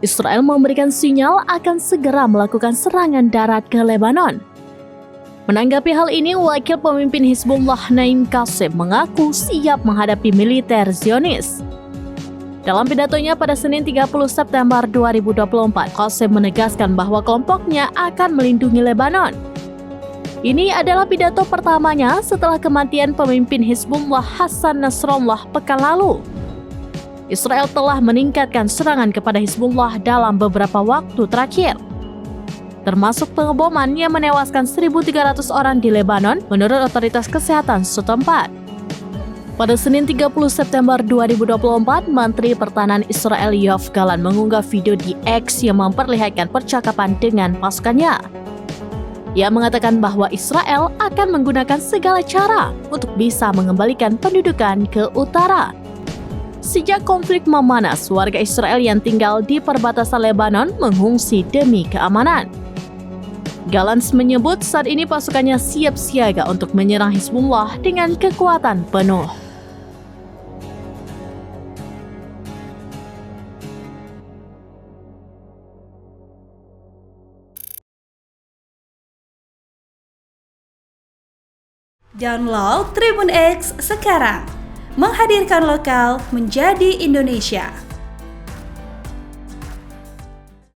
Israel memberikan sinyal akan segera melakukan serangan darat ke Lebanon. Menanggapi hal ini, Wakil Pemimpin Hizbullah Naim Qassem mengaku siap menghadapi militer Zionis. Dalam pidatonya pada Senin 30 September 2024, Qassem menegaskan bahwa kelompoknya akan melindungi Lebanon. Ini adalah pidato pertamanya setelah kematian pemimpin Hizbullah Hassan Nasrallah pekan lalu. Israel telah meningkatkan serangan kepada Hizbullah dalam beberapa waktu terakhir, termasuk pengeboman yang menewaskan 1.300 orang di Lebanon menurut otoritas kesehatan setempat. Pada Senin 30 September 2024, Menteri Pertahanan Israel Yoav Gallant mengunggah video di X yang memperlihatkan percakapan dengan pasukannya. Ia mengatakan bahwa Israel akan menggunakan segala cara untuk bisa mengembalikan pendudukan ke utara. Sejak konflik memanas, warga Israel yang tinggal di perbatasan Lebanon mengungsi demi keamanan. Gallant menyebut saat ini pasukannya siap siaga untuk menyerang Hizbullah dengan kekuatan penuh. Download Tribun X sekarang, menghadirkan lokal menjadi Indonesia.